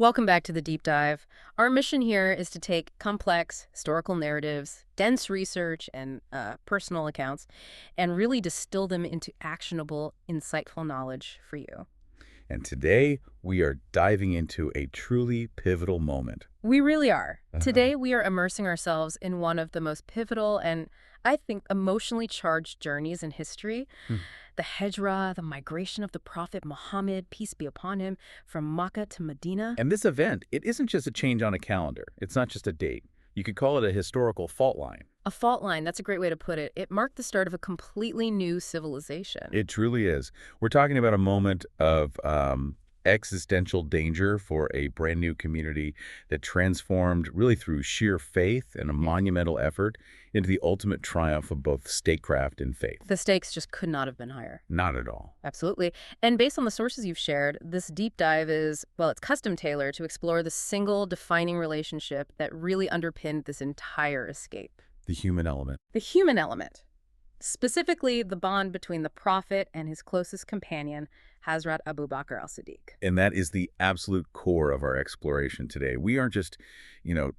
Welcome back to the deep dive. Our mission here is to take complex historical narratives, dense research, and personal accounts, and really distill them into actionable, insightful knowledge for you. And today, we are diving into a truly pivotal moment. We really are. Uh-huh. Today, we are immersing ourselves in one of the most pivotal and, I think, emotionally charged journeys in history. Hmm. The Hijra, the migration of the Prophet Muhammad, peace be upon him, from Mecca to Medina. And this event, it isn't just a change on a calendar. It's not just a date. You could call it a historical fault line. A fault line, that's a great way to put it. It marked the start of a completely new civilization. It truly is. We're talking about a moment of existential danger for a brand new community that transformed really through sheer faith and a monumental effort into the ultimate triumph of both statecraft and faith. The stakes just could not have been higher. Not at all. Absolutely. And based on the sources you've shared, this deep dive is, well, it's custom tailored to explore the single defining relationship that really underpinned this entire escape. The human element. The human element. Specifically, the bond between the Prophet and his closest companion, Hazrat Abu Bakr al-Siddiq. And that is the absolute core of our exploration today. We aren't just,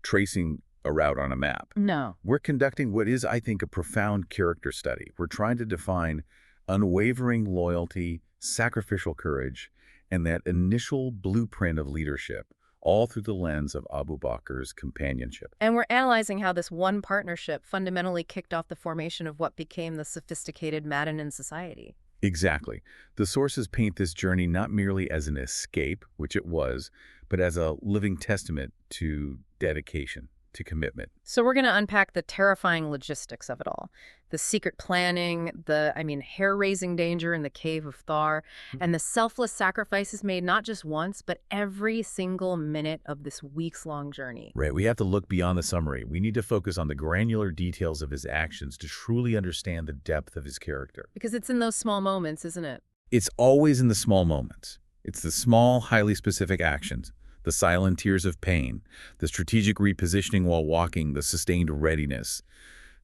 tracing a route on a map. No. We're conducting what is, I think, a profound character study. We're trying to define unwavering loyalty, sacrificial courage, and that initial blueprint of leadership, all through the lens of Abu Bakr's companionship. And we're analyzing how this one partnership fundamentally kicked off the formation of what became the sophisticated Madinan society. Exactly. The sources paint this journey not merely as an escape, which it was, but as a living testament to dedication, to commitment. So we're going to unpack the terrifying logistics of it all. The secret planning, hair-raising danger in the cave of Thar, and the selfless sacrifices made not just once, but every single minute of this weeks-long journey. Right, we have to look beyond the summary. We need to focus on the granular details of his actions to truly understand the depth of his character. Because it's in those small moments, isn't it? It's always in the small moments. It's the small, highly specific actions, the silent tears of pain, the strategic repositioning while walking, the sustained readiness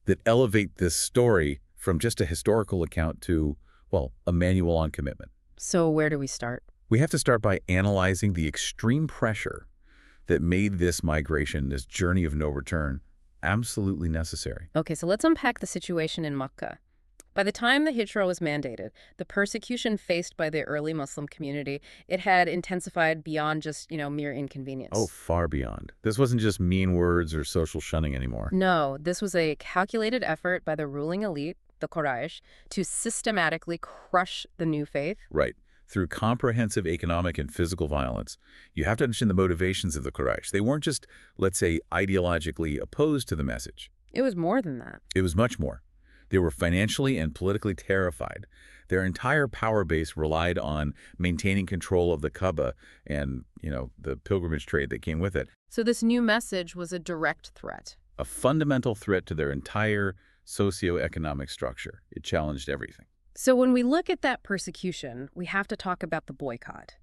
that elevate this story from just a historical account to, well, a manual on commitment. So where do we start? We have to start by analyzing the extreme pressure that made this migration, this journey of no return, absolutely necessary. Okay, so let's unpack the situation in Mecca. By the time the Hijra was mandated, the persecution faced by the early Muslim community, it had intensified beyond just, mere inconvenience. Oh, far beyond. This wasn't just mean words or social shunning anymore. No, this was a calculated effort by the ruling elite, the Quraysh, to systematically crush the new faith. Right. Through comprehensive economic and physical violence. You have to understand the motivations of the Quraysh. They weren't just, let's say, ideologically opposed to the message. It was more than that. It was much more. They were financially and politically terrified. Their entire power base relied on maintaining control of the Kaaba and, the pilgrimage trade that came with it. So this new message was a direct threat. A fundamental threat to their entire socioeconomic structure. It challenged everything. So when we look at that persecution, we have to talk about the boycott.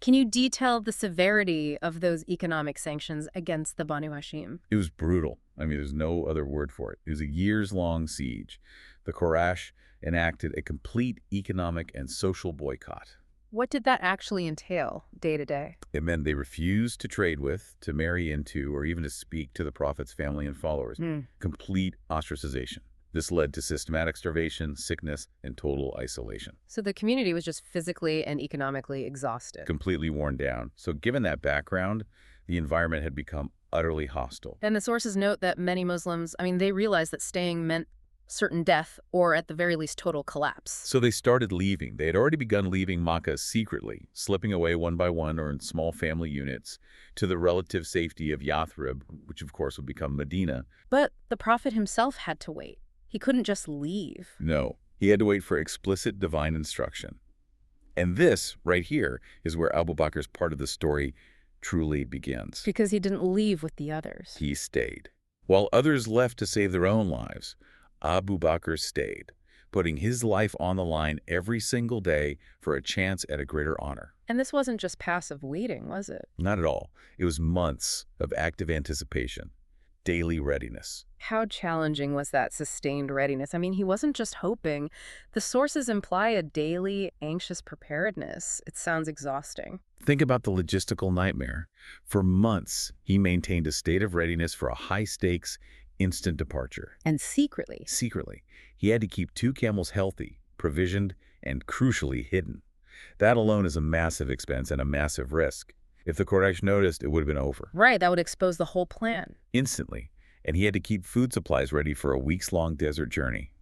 Can you detail the severity of those economic sanctions against the Banu Hashim? It was brutal. There's no other word for it. It was a years-long siege. The Quraysh enacted a complete economic and social boycott. What did that actually entail day to day? It meant they refused to trade with, to marry into, or even to speak to the Prophet's family and followers. Complete ostracization. This led to systematic starvation, sickness, and total isolation. So the community was just physically and economically exhausted. Completely worn down. So given that background, the environment had become utterly hostile. And the sources note that many Muslims, they realized that staying meant certain death or at the very least total collapse. So they started leaving. They had already begun leaving Makkah secretly, slipping away one by one or in small family units to the relative safety of Yathrib, which of course would become Medina. But the Prophet himself had to wait. He couldn't just leave. No, he had to wait for explicit divine instruction. And this, right here, is where Abu Bakr's part of the story truly begins. Because he didn't leave with the others. He stayed. While others left to save their own lives, Abu Bakr stayed, putting his life on the line every single day for a chance at a greater honor. And this wasn't just passive waiting, was it? Not at all. It was months of active anticipation. daily readiness. How challenging was that sustained readiness? I mean, he wasn't just hoping. The sources imply a daily, anxious preparedness. It sounds exhausting. Think about the logistical nightmare. For months, he maintained a state of readiness for a high-stakes, instant departure. And secretly. Secretly, he had to keep 2 camels healthy, provisioned, and crucially hidden. That alone is a massive expense and a massive risk. If the Quraysh noticed, it would have been over. Right, that would expose the whole plan. Instantly. And he had to keep food supplies ready for a weeks-long desert journey.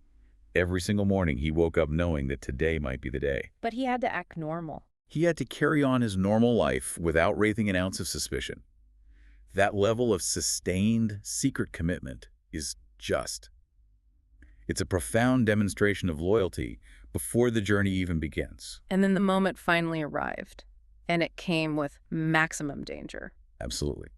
Every single morning, he woke up knowing that today might be the day. But he had to act normal. He had to carry on his normal life without raising an ounce of suspicion. That level of sustained, secret commitment is just. It's a profound demonstration of loyalty before the journey even begins. And then the moment finally arrived, and it came with maximum danger. Absolutely.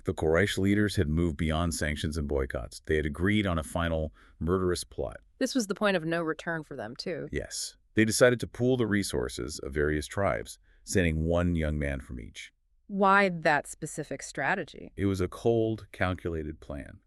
The Quraysh leaders had moved beyond sanctions and boycotts. They had agreed on a final murderous plot. This was the point of no return for them, too. Yes. They decided to pool the resources of various tribes, sending 1 young man from each. Why that specific strategy? It was a cold, calculated plan.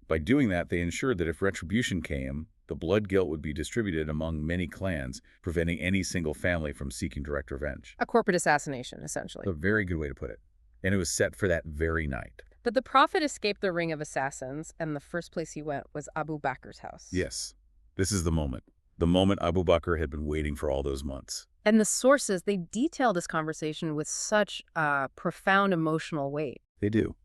By doing that, they ensured that if retribution came, the blood guilt would be distributed among many clans, preventing any single family from seeking direct revenge. A corporate assassination, essentially. A very good way to put it. And it was set for that very night. But the Prophet escaped the ring of assassins, and the first place he went was Abu Bakr's house. Yes. This is the moment. The moment Abu Bakr had been waiting for all those months. And the sources, they detail this conversation with such profound emotional weight. They do.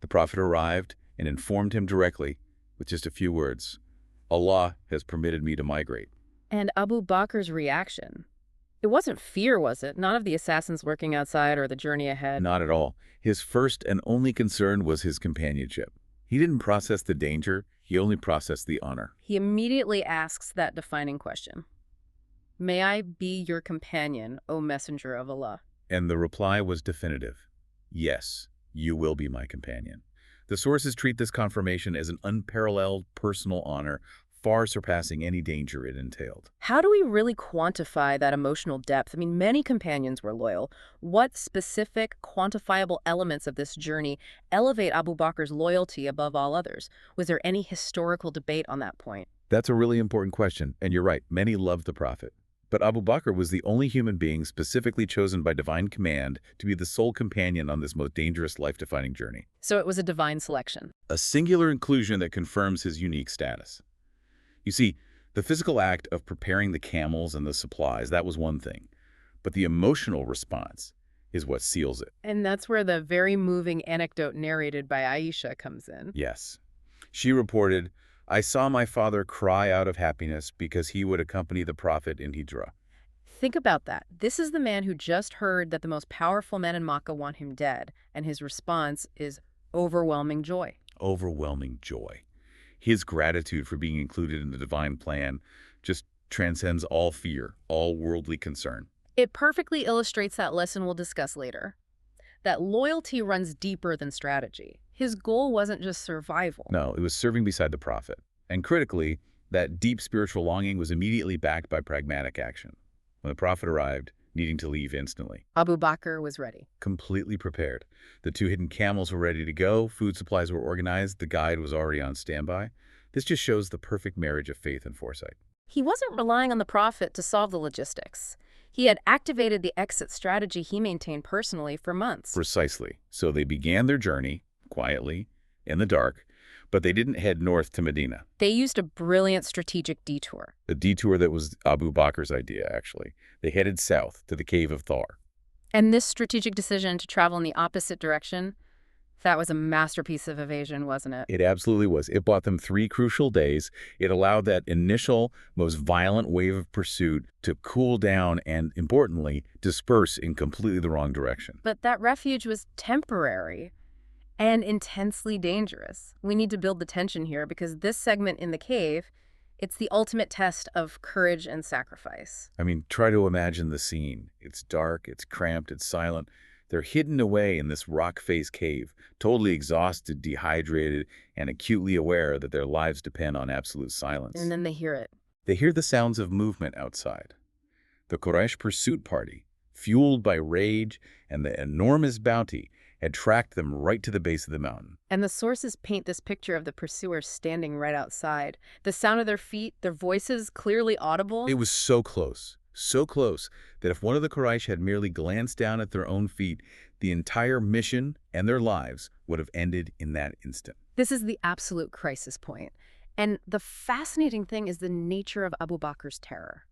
The Prophet arrived and informed him directly, with just a few words, Allah has permitted me to migrate. And Abu Bakr's reaction. It wasn't fear, was it? None of the assassins lurking outside or the journey ahead. Not at all. His first and only concern was his companionship. He didn't process the danger, he only processed the honor. He immediately asks that defining question. May I be your companion, O Messenger of Allah? And the reply was definitive. Yes, you will be my companion. The sources treat this confirmation as an unparalleled personal honor, far surpassing any danger it entailed. How do we really quantify that emotional depth? I mean, many companions were loyal. What specific, quantifiable elements of this journey elevate Abu Bakr's loyalty above all others? Was there any historical debate on that point? That's a really important question, and you're right, many loved the Prophet. But Abu Bakr was the only human being specifically chosen by divine command to be the sole companion on this most dangerous life-defining journey. So it was a divine selection. A singular inclusion that confirms his unique status. You see, the physical act of preparing the camels and the supplies, that was one thing. But the emotional response is what seals it. And that's where the very moving anecdote narrated by Aisha comes in. Yes. She reported, I saw my father cry out of happiness because he would accompany the Prophet in Hijrah. Think about that. This is the man who just heard that the most powerful men in Makkah want him dead, and his response is overwhelming joy. Overwhelming joy. His gratitude for being included in the divine plan just transcends all fear, all worldly concern. It perfectly illustrates that lesson we'll discuss later. That loyalty runs deeper than strategy. His goal wasn't just survival. No, it was serving beside the Prophet. And critically, that deep spiritual longing was immediately backed by pragmatic action. When the Prophet arrived, needing to leave instantly, Abu Bakr was ready. completely prepared. The 2 hidden camels were ready to go, food supplies were organized, the guide was already on standby. This just shows the perfect marriage of faith and foresight. He wasn't relying on the Prophet to solve the logistics. He had activated the exit strategy he maintained personally for months. Precisely. So they began their journey, quietly, in the dark, but they didn't head north to Medina. They used a brilliant strategic detour. A detour that was Abu Bakr's idea, actually. They headed south to the cave of Thar. And this strategic decision to travel in the opposite direction, that was a masterpiece of evasion, wasn't it? It absolutely was. It bought them 3 crucial days. It allowed that initial, most violent wave of pursuit to cool down and, importantly, disperse in completely the wrong direction. But that refuge was temporary and intensely dangerous. We need to build the tension here because this segment in the cave, it's the ultimate test of courage and sacrifice. I mean, try to imagine the scene. It's dark, it's cramped, it's silent. They're hidden away in this rock-faced cave, totally exhausted, dehydrated, and acutely aware that their lives depend on absolute silence. And then they hear it. They hear the sounds of movement outside. The Quraysh pursuit party, fueled by rage and the enormous bounty, had tracked them right to the base of the mountain. And the sources paint this picture of the pursuers standing right outside. The sound of their feet, their voices clearly audible. It was so close that if one of the Quraysh had merely glanced down at their own feet, the entire mission and their lives would have ended in that instant. This is the absolute crisis point. And the fascinating thing is the nature of Abu Bakr's terror.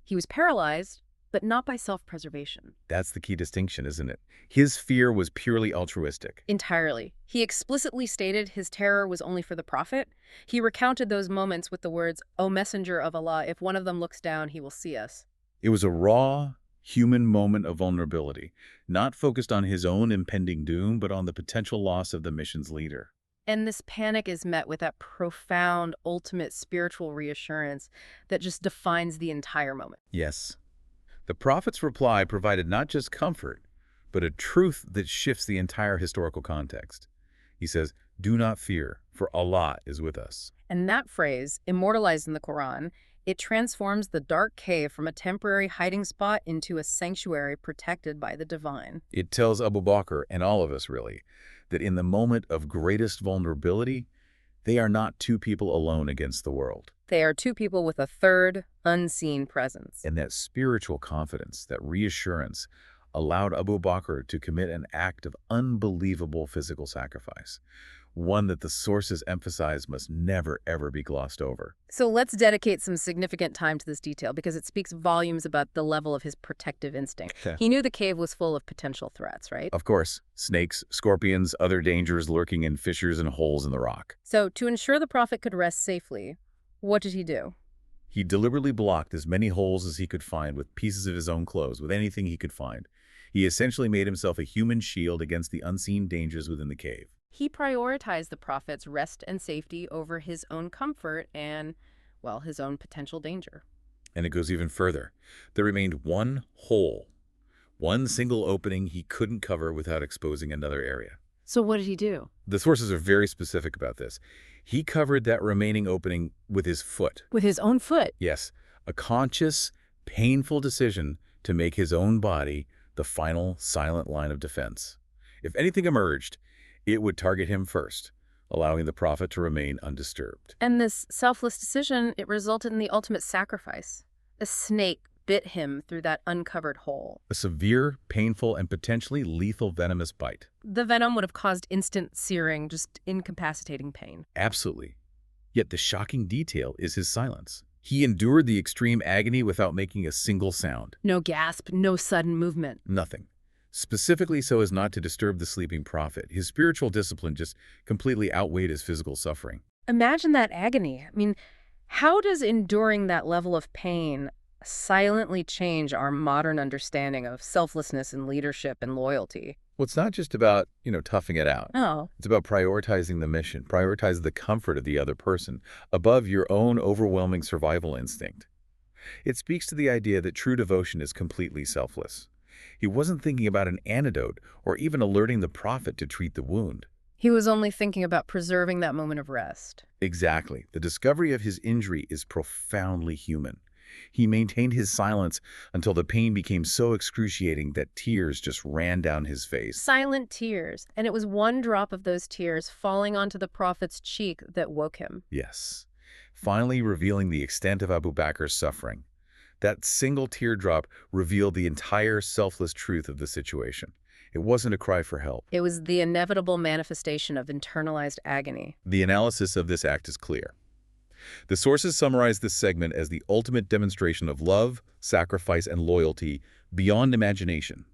He was paralyzed, but not by self-preservation. That's the key distinction, isn't it? His fear was purely altruistic. Entirely. He explicitly stated his terror was only for the Prophet. He recounted those moments with the words, "O Messenger of Allah, if one of them looks down, he will see us." It was a raw, human moment of vulnerability, not focused on his own impending doom, but on the potential loss of the mission's leader. And this panic is met with that profound, ultimate spiritual reassurance that just defines the entire moment. Yes. The Prophet's reply provided not just comfort, but a truth that shifts the entire historical context. He says, "Do not fear, for Allah is with us." And that phrase, immortalized in the Quran, it transforms the dark cave from a temporary hiding spot into a sanctuary protected by the divine. It tells Abu Bakr, and all of us really, that in the moment of greatest vulnerability, they are not two people alone against the world. They are two people with a third, unseen presence. And that spiritual confidence, that reassurance, allowed Abu Bakr to commit an act of unbelievable physical sacrifice, one that the sources emphasize must never, ever be glossed over. So let's dedicate some significant time to this detail because it speaks volumes about the level of his protective instinct. Yeah. He knew the cave was full of potential threats, right? Of course, snakes, scorpions, other dangers lurking in fissures and holes in the rock. So to ensure the Prophet could rest safely, what did he do? He deliberately blocked as many holes as he could find with pieces of his own clothes, with anything he could find. He essentially made himself a human shield against the unseen dangers within the cave. He prioritized the Prophet's rest and safety over his own comfort and, well, his own potential danger. And it goes even further. There remained one hole, one single opening he couldn't cover without exposing another area. So what did he do? The sources are very specific about this. He covered that remaining opening with his foot. With his own foot? Yes, a conscious, painful decision to make his own body the final silent line of defense. If anything emerged, it would target him first, allowing the Prophet to remain undisturbed. And this selfless decision, it resulted in the ultimate sacrifice. A snake bit him through that uncovered hole. A severe, painful, and potentially lethal venomous bite. The venom would have caused instant searing, just incapacitating pain. Absolutely. Yet the shocking detail is his silence. He endured the extreme agony without making a single sound. No gasp, no sudden movement. Nothing. Specifically so as not to disturb the sleeping Prophet. His spiritual discipline just completely outweighed his physical suffering. Imagine that agony. I mean, how does enduring that level of pain silently change our modern understanding of selflessness and leadership and loyalty? Well, it's not just about, toughing it out. Oh. It's about prioritizing the mission, prioritize the comfort of the other person above your own overwhelming survival instinct. It speaks to the idea that true devotion is completely selfless. He wasn't thinking about an antidote or even alerting the Prophet to treat the wound. He was only thinking about preserving that moment of rest. Exactly. The discovery of his injury is profoundly human. He maintained his silence until the pain became so excruciating that tears just ran down his face. Silent tears. And it was one drop of those tears falling onto the Prophet's cheek that woke him. Yes. Finally revealing the extent of Abu Bakr's suffering. That single teardrop revealed the entire selfless truth of the situation. It wasn't a cry for help. It was the inevitable manifestation of internalized agony. The analysis of this act is clear. The sources summarize this segment as the ultimate demonstration of love, sacrifice, and loyalty beyond imagination.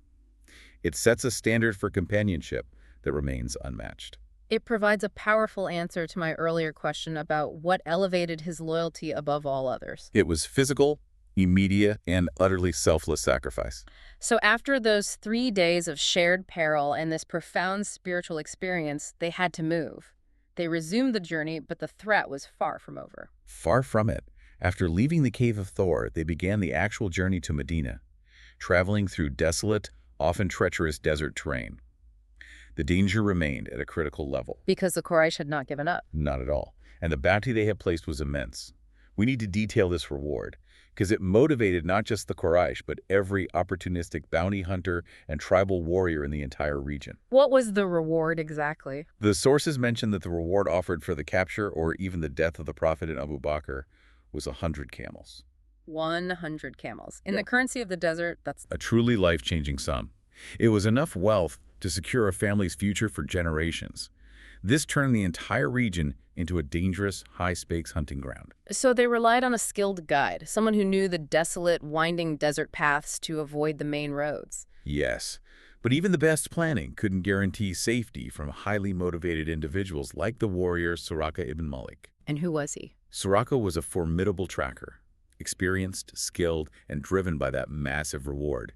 It sets a standard for companionship that remains unmatched. It provides a powerful answer to my earlier question about what elevated his loyalty above all others. It was physical, immediate, and utterly selfless sacrifice. So after those 3 days of shared peril and this profound spiritual experience, they had to move. They resumed the journey, but the threat was far from over. Far from it. After leaving the Cave of Thor, they began the actual journey to Medina, traveling through desolate, often treacherous desert terrain. The danger remained at a critical level. Because the Quraysh had not given up. Not at all. And the bounty they had placed was immense. We need to detail this reward, because it motivated not just the Quraysh, but every opportunistic bounty hunter and tribal warrior in the entire region. What was the reward exactly? The sources mention that the reward offered for the capture or even the death of the Prophet and Abu Bakr was 100 camels. 100 camels. In the currency of the desert, that's... A truly life-changing sum. It was enough wealth to secure a family's future for generations. This turned the entire region into a dangerous, high-stakes hunting ground. So they relied on a skilled guide, someone who knew the desolate, winding desert paths to avoid the main roads. Yes, but even the best planning couldn't guarantee safety from highly motivated individuals like the warrior Suraka ibn Malik. And who was he? Suraka was a formidable tracker, experienced, skilled, and driven by that massive reward.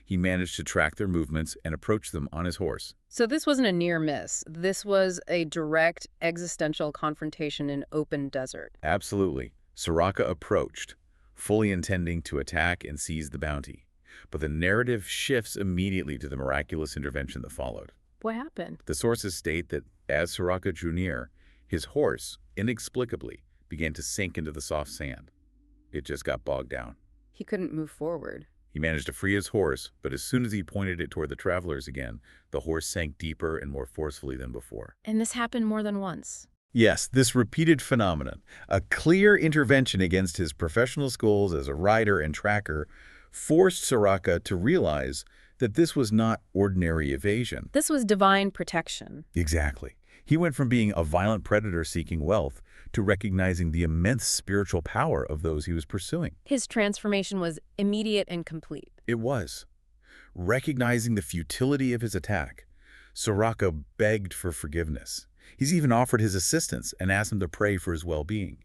He managed to track their movements and approach them on his horse. So this wasn't a near miss. This was a direct existential confrontation in open desert. Absolutely. Suraka approached, fully intending to attack and seize the bounty. But the narrative shifts immediately to the miraculous intervention that followed. What happened? The sources state that as Suraka drew near, his horse, inexplicably, began to sink into the soft sand. It just got bogged down. He couldn't move forward. He managed to free his horse, but as soon as he pointed it toward the travelers again, the horse sank deeper and more forcefully than before. And this happened more than once. Yes, this repeated phenomenon, a clear intervention against his professional skills as a rider and tracker, forced Suraka to realize that this was not ordinary evasion. This was divine protection. Exactly. He went from being a violent predator seeking wealth to recognizing the immense spiritual power of those he was pursuing. His transformation was immediate and complete. It was. Recognizing the futility of his attack, Suraka begged for forgiveness. He's even offered his assistance and asked him to pray for his well-being.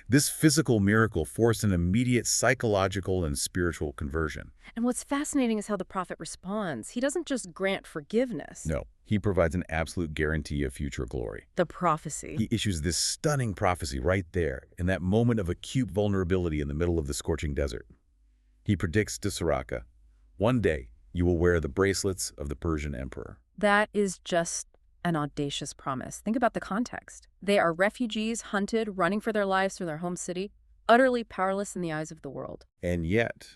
This physical miracle forced an immediate psychological and spiritual conversion. And what's fascinating is how the prophet responds. He doesn't just grant forgiveness. No, he provides an absolute guarantee of future glory. The prophecy. He issues this stunning prophecy right there, in that moment of acute vulnerability in the middle of the scorching desert. He predicts to Suraka, "One day you will wear the bracelets of the Persian emperor." That is just an audacious promise. Think about the context. They are refugees, hunted, running for their lives from their home city, utterly powerless in the eyes of the world. And yet,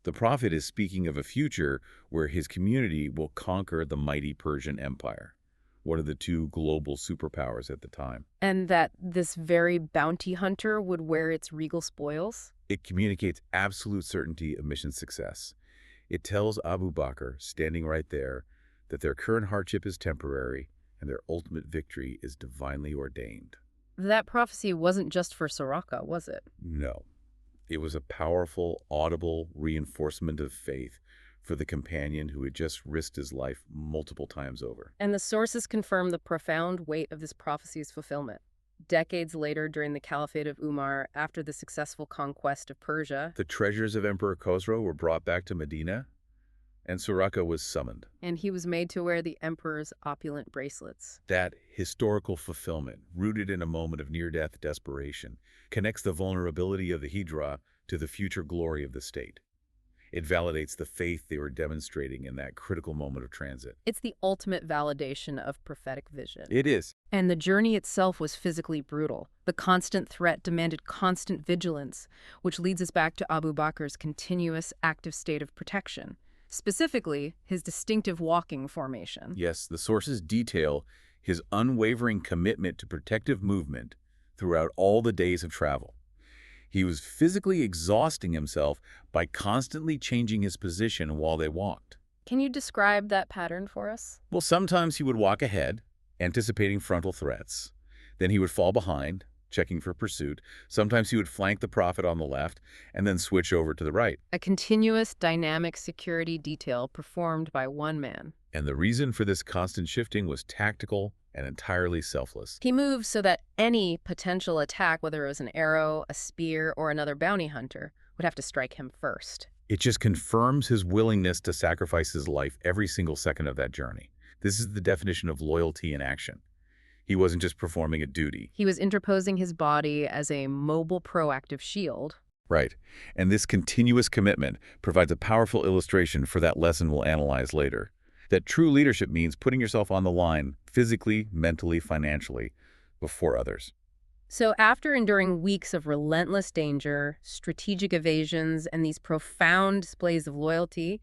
the prophet is speaking of a future where his community will conquer the mighty Persian Empire, one of the two global superpowers at the time. And that this very bounty hunter would wear its regal spoils? It communicates absolute certainty of mission success. It tells Abu Bakr, standing right there, that their current hardship is temporary and their ultimate victory is divinely ordained. That prophecy wasn't just for Suraka, was it? No. It was a powerful, audible reinforcement of faith for the companion who had just risked his life multiple times over. And the sources confirm the profound weight of this prophecy's fulfillment. Decades later, during the Caliphate of Umar, after the successful conquest of Persia, the treasures of Emperor Khosrow were brought back to Medina, and Suraka was summoned. And he was made to wear the emperor's opulent bracelets. That historical fulfillment, rooted in a moment of near-death desperation, connects the vulnerability of the Hijra to the future glory of the state. It validates the faith they were demonstrating in that critical moment of transit. It's the ultimate validation of prophetic vision. It is. And the journey itself was physically brutal. The constant threat demanded constant vigilance, which leads us back to Abu Bakr's continuous active state of protection. Specifically, his distinctive walking formation. Yes, the sources detail his unwavering commitment to protective movement throughout all the days of travel. He was physically exhausting himself by constantly changing his position while they walked. Can you describe that pattern for us? Well, sometimes he would walk ahead, anticipating frontal threats. Then he would fall behind, checking for pursuit. Sometimes he would flank the prophet on the left and then switch over to the right. A continuous, dynamic security detail performed by one man. And the reason for this constant shifting was tactical and entirely selfless. He moved so that any potential attack, whether it was an arrow, a spear, or another bounty hunter, would have to strike him first. It just confirms his willingness to sacrifice his life every single second of that journey. This is the definition of loyalty in action. He wasn't just performing a duty. He was interposing his body as a mobile, proactive shield. Right. And this continuous commitment provides a powerful illustration for that lesson we'll analyze later. That true leadership means putting yourself on the line, physically, mentally, financially, before others. So after enduring weeks of relentless danger, strategic evasions, and these profound displays of loyalty,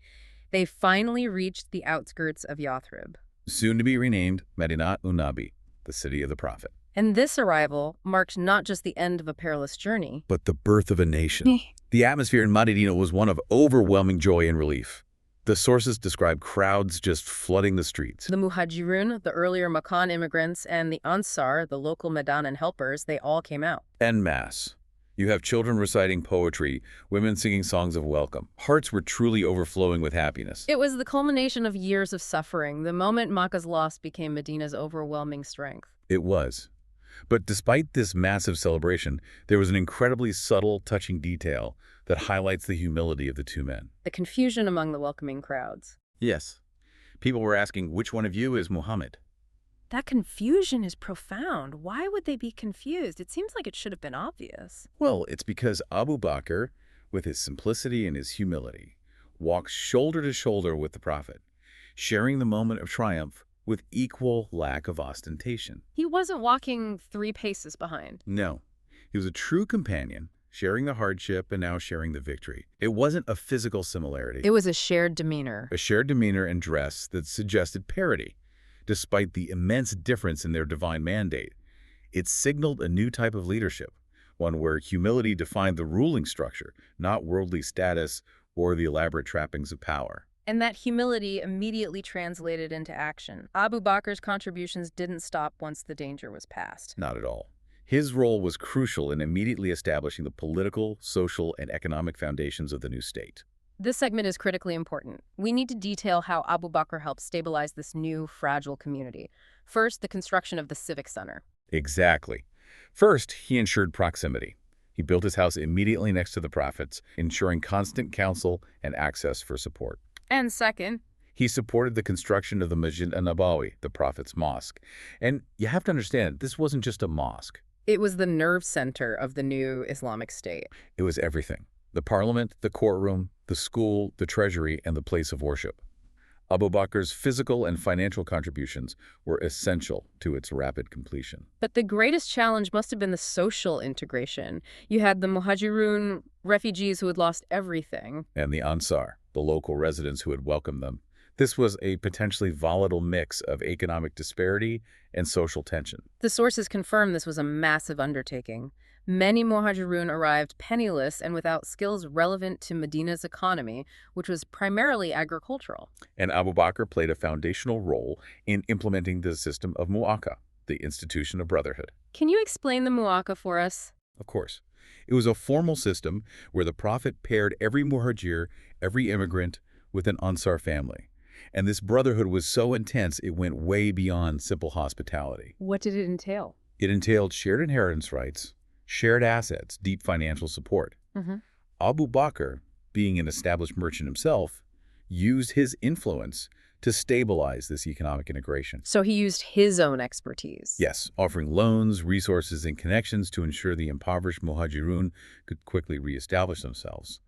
they finally reached the outskirts of Yathrib. Soon to be renamed Medinat Unabi, the city of the prophet. And this arrival marked not just the end of a perilous journey, But the birth of a nation. The atmosphere in Medina was one of overwhelming joy and relief. The sources describe crowds just flooding the streets. the Muhajirun, the earlier Makan immigrants, and the Ansar, the local Madanan helpers, they all came out. En masse. You have children reciting poetry, women singing songs of welcome. Hearts were truly overflowing with happiness. It was the culmination of years of suffering. The moment Makkah's loss became Medina's overwhelming strength. It was. But despite this massive celebration, there was an incredibly subtle, touching detail that highlights the humility of the two men. The confusion among the welcoming crowds. Yes. People were asking, which one of you is Muhammad? That confusion is profound. Why would they be confused? It seems like it should have been obvious. Well, it's because Abu Bakr, with his simplicity and his humility, walks shoulder to shoulder with the Prophet, sharing the moment of triumph with equal lack of ostentation. He wasn't walking 3 paces behind. No, he was a true companion, sharing the hardship and now sharing the victory. It wasn't a physical similarity, It was a shared demeanor. a shared demeanor and dress that suggested parity, despite the immense difference in their divine mandate. It signaled a new type of leadership, one where humility defined the ruling structure, not worldly status or the elaborate trappings of power. And that humility immediately translated into action. Abu Bakr's contributions didn't stop once the danger was past. Not at all. His role was crucial in immediately establishing the political, social, and economic foundations of the new state. This segment is critically important. We need to detail how Abu Bakr helped stabilize this new, fragile community. First, the construction of the Civic Center. Exactly. First, he ensured proximity. He built his house immediately next to the Prophet's, ensuring constant counsel and access for support. And second, He supported the construction of the Masjid an-Nabawi, the Prophet's mosque. And you have to understand, this wasn't just a mosque. it was the nerve center of the new Islamic State. It was everything. The parliament, the courtroom, the school, the treasury, and the place of worship. Abu Bakr's physical and financial contributions were essential to its rapid completion. But the greatest challenge must have been the social integration. You had the Muhajirun, refugees who had lost everything. And the Ansar, the local residents who had welcomed them. This was a potentially volatile mix of economic disparity and social tension. The sources confirm this was a massive undertaking. Many Muhajirun arrived penniless and without skills relevant to Medina's economy, which was primarily agricultural. And Abu Bakr played a foundational role in implementing the system of mu'aka, the institution of brotherhood. Can you explain the mu'aka for us? Of course. It was a formal system where the Prophet paired every muhajir, every immigrant, with an Ansar family. And this brotherhood was so intense it went way beyond simple hospitality. What did it entail? It entailed shared inheritance rights, shared assets, deep financial support. Abu Bakr, being an established merchant himself, used his influence to stabilize this economic integration. So he used his own expertise. Yes, offering loans, resources, and connections to ensure the impoverished Muhajirun could quickly reestablish themselves.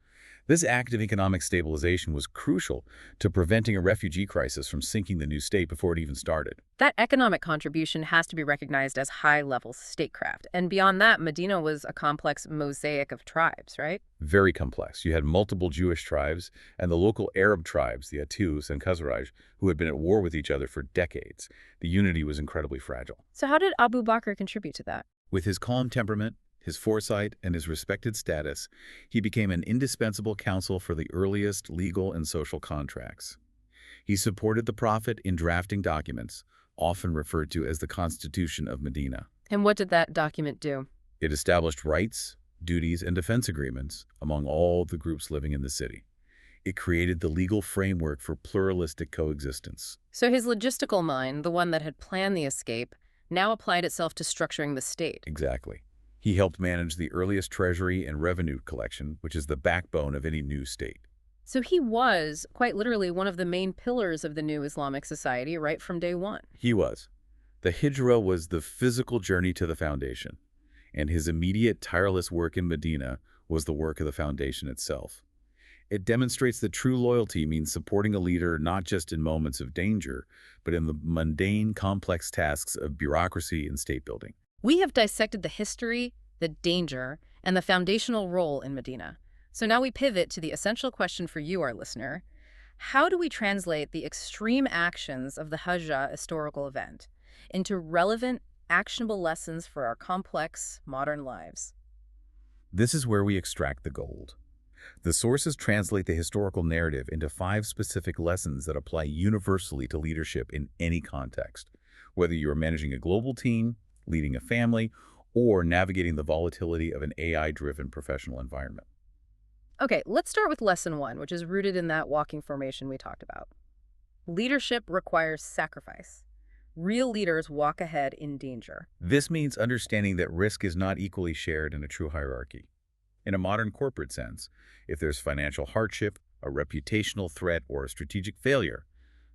This act of economic stabilization was crucial to preventing a refugee crisis from sinking the new state before it even started. That economic contribution has to be recognized as high-level statecraft. And beyond that, Medina was a complex mosaic of tribes, right? Very complex. You had multiple Jewish tribes and the local Arab tribes, the Atus and Khazraj, who had been at war with each other for decades. The unity was incredibly fragile. So how did Abu Bakr contribute to that? With his calm temperament, his foresight, and his respected status, he became an indispensable counsel for the earliest legal and social contracts. He supported the Prophet in drafting documents, often referred to as the Constitution of Medina. And what did that document do? It established rights, duties, and defense agreements among all the groups living in the city. It created the legal framework for pluralistic coexistence. So his logistical mind, the one that had planned the escape, now applied itself to structuring the state. Exactly. He helped manage the earliest treasury and revenue collection, which is the backbone of any new state. So he was, quite literally, one of the main pillars of the new Islamic society right from day one. He was. The Hijra was the physical journey to the foundation, and his immediate tireless work in Medina was the work of the foundation itself. It demonstrates that true loyalty means supporting a leader not just in moments of danger, but in the mundane, complex tasks of bureaucracy and state building. We have dissected the history, the danger, and the foundational role in Medina. So now we pivot to the essential question for you, our listener. How do we translate the extreme actions of the Hajjah historical event into relevant, actionable lessons for our complex, modern lives? This is where we extract the gold. The sources translate the historical narrative into 5 specific lessons that apply universally to leadership in any context, whether you are managing a global team, leading a family, or navigating the volatility of an AI-driven professional environment. Okay, let's start with lesson 1, which is rooted in that walking formation we talked about. Leadership requires sacrifice. Real leaders walk ahead in danger. This means understanding that risk is not equally shared in a true hierarchy. In a modern corporate sense, if there's financial hardship, a reputational threat, or a strategic failure,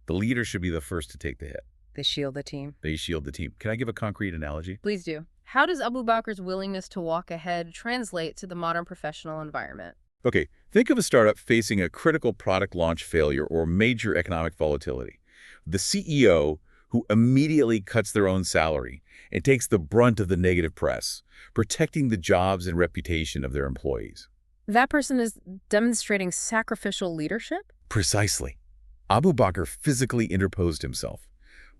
the leader should be the first to take the hit. They shield the team. They shield the team. Can I give a concrete analogy? Please do. How does Abu Bakr's willingness to walk ahead translate to the modern professional environment? Okay, think of a startup facing a critical product launch failure or major economic volatility. The CEO, who immediately cuts their own salary and takes the brunt of the negative press, protecting the jobs and reputation of their employees. That person is demonstrating sacrificial leadership? Precisely. Abu Bakr physically interposed himself.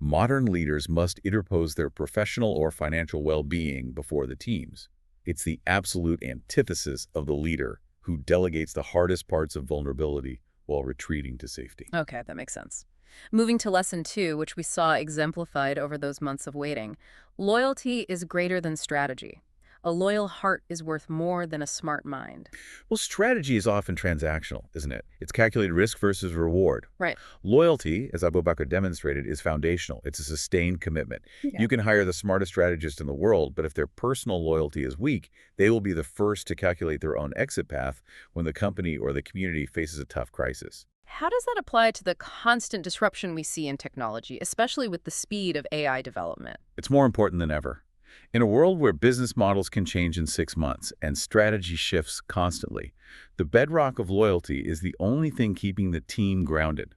Modern leaders must interpose their professional or financial well-being before the teams. It's the absolute antithesis of the leader who delegates the hardest parts of vulnerability while retreating to safety. Okay, that makes sense. Moving to lesson 2, which we saw exemplified over those months of waiting. Loyalty is greater than strategy. A loyal heart is worth more than a smart mind. Well, strategy is often transactional, isn't it? It's calculated risk versus reward. Right. Loyalty, as Abu Bakr demonstrated, is foundational. It's a sustained commitment. Yeah. You can hire the smartest strategist in the world, but if their personal loyalty is weak, they will be the first to calculate their own exit path when the company or the community faces a tough crisis. How does that apply to the constant disruption we see in technology, especially with the speed of AI development? It's more important than ever. In a world where business models can change in 6 months and strategy shifts constantly, the bedrock of loyalty is the only thing keeping the team grounded.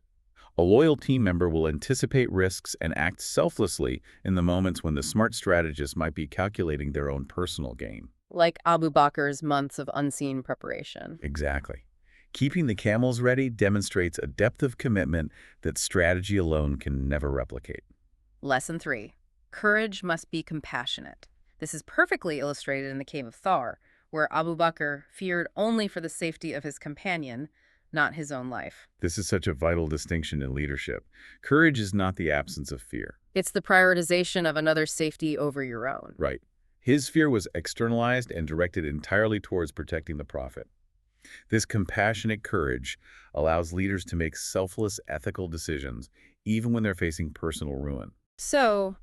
A loyal team member will anticipate risks and act selflessly in the moments when the smart strategist might be calculating their own personal gain. Like Abu Bakr's months of unseen preparation. Exactly. Keeping the camels ready demonstrates a depth of commitment that strategy alone can never replicate. Lesson 3. Courage must be compassionate. This is perfectly illustrated in the Cave of Thar, where Abu Bakr feared only for the safety of his companion, not his own life. This is such a vital distinction in leadership. Courage is not the absence of fear. It's the prioritization of another's safety over your own. Right. His fear was externalized and directed entirely towards protecting the prophet. This compassionate courage allows leaders to make selfless, ethical decisions, even when they're facing personal ruin. So,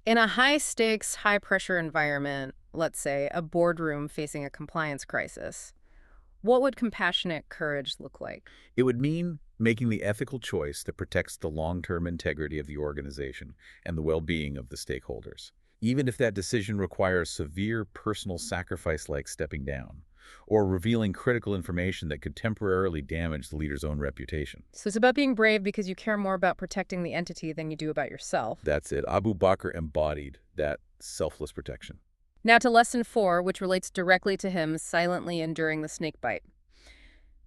in a high-stakes, high-pressure environment, let's say a boardroom facing a compliance crisis, what would compassionate courage look like? It would mean making the ethical choice that protects the long-term integrity of the organization and the well-being of the stakeholders, even if that decision requires severe personal sacrifice like stepping down, or revealing critical information that could temporarily damage the leader's own reputation. So it's about being brave because you care more about protecting the entity than you do about yourself. That's it. Abu Bakr embodied that selfless protection. Now to lesson 4, which relates directly to him silently enduring the snake bite.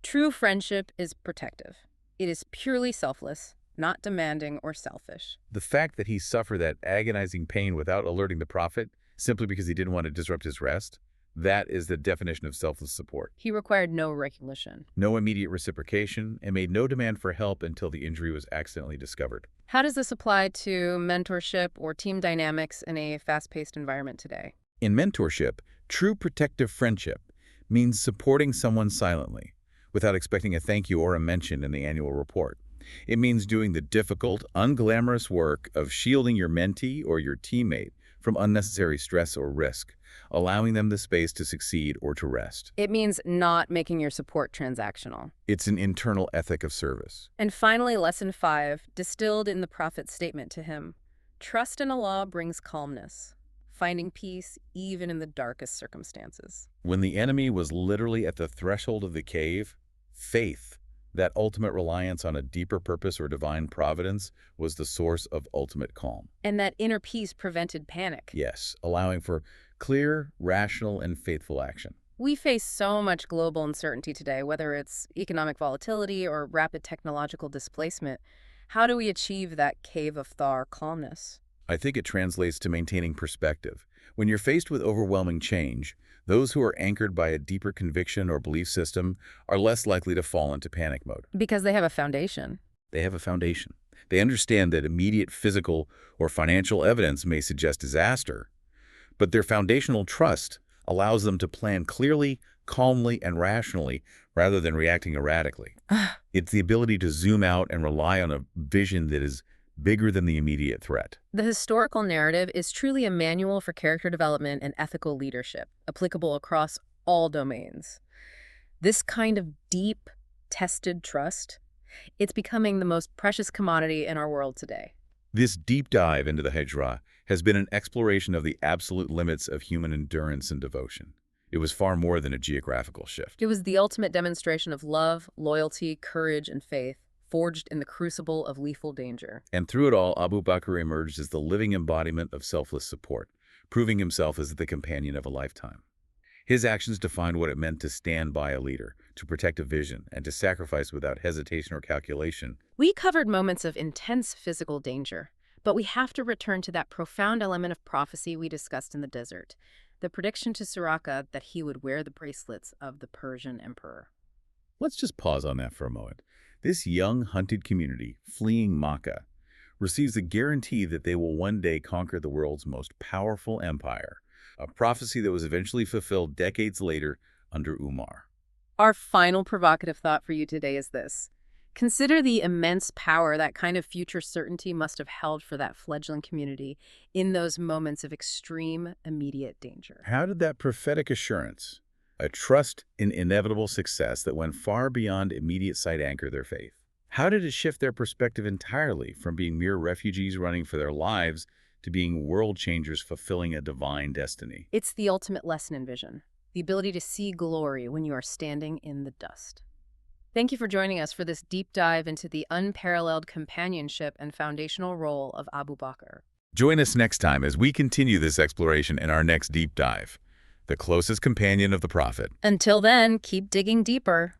True friendship is protective. It is purely selfless, not demanding or selfish. The fact that he suffered that agonizing pain without alerting the prophet, simply because he didn't want to disrupt his rest, that is the definition of selfless support. He required no recognition. No immediate reciprocation, and made no demand for help until the injury was accidentally discovered. How does this apply to mentorship or team dynamics in a fast-paced environment today? In mentorship, true protective friendship means supporting someone silently, without expecting a thank you or a mention in the annual report. It means doing the difficult, unglamorous work of shielding your mentee or your teammate from unnecessary stress or risk, allowing them the space to succeed or to rest. It means not making your support transactional. It's an internal ethic of service. And finally, lesson 5, distilled in the prophet's statement to him. Trust in Allah brings calmness, finding peace even in the darkest circumstances. When the enemy was literally at the threshold of the cave, faith, That ultimate reliance on a deeper purpose or divine providence was the source of ultimate calm. And that inner peace prevented panic. Yes, allowing for clear, rational, and faithful action. We face so much global uncertainty today, whether it's economic volatility or rapid technological displacement. How do we achieve that cave of Thar calmness? I think it translates to maintaining perspective. When you're faced with overwhelming change, those who are anchored by a deeper conviction or belief system are less likely to fall into panic mode. Because they have a foundation. They have a foundation. They understand that immediate physical or financial evidence may suggest disaster, but their foundational trust allows them to plan clearly, calmly, and rationally rather than reacting erratically. It's the ability to zoom out and rely on a vision that is bigger than the immediate threat. The historical narrative is truly a manual for character development and ethical leadership, applicable across all domains. This kind of deep, tested trust, it's becoming the most precious commodity in our world today. This deep dive into the Hijra has been an exploration of the absolute limits of human endurance and devotion. It was far more than a geographical shift. It was the ultimate demonstration of love, loyalty, courage, and faith, forged in the crucible of lethal danger. And through it all, Abu Bakr emerged as the living embodiment of selfless support, proving himself as the companion of a lifetime. His actions defined what it meant to stand by a leader, to protect a vision, and to sacrifice without hesitation or calculation. We covered moments of intense physical danger, but we have to return to that profound element of prophecy we discussed in the desert, the prediction to Suraka that he would wear the bracelets of the Persian emperor. Let's just pause on that for a moment. This young, hunted community, fleeing Makkah, receives a guarantee that they will one day conquer the world's most powerful empire, a prophecy that was eventually fulfilled decades later under Umar. Our final provocative thought for you today is this. Consider the immense power that kind of future certainty must have held for that fledgling community in those moments of extreme, immediate danger. How did that prophetic assurance, a trust in inevitable success that went far beyond immediate sight, anchor their faith? How did it shift their perspective entirely from being mere refugees running for their lives to being world changers fulfilling a divine destiny? It's the ultimate lesson in vision, the ability to see glory when you are standing in the dust. Thank you for joining us for this deep dive into the unparalleled companionship and foundational role of Abu Bakr. Join us next time as we continue this exploration in our next deep dive, the closest companion of the Prophet. Until then, keep digging deeper.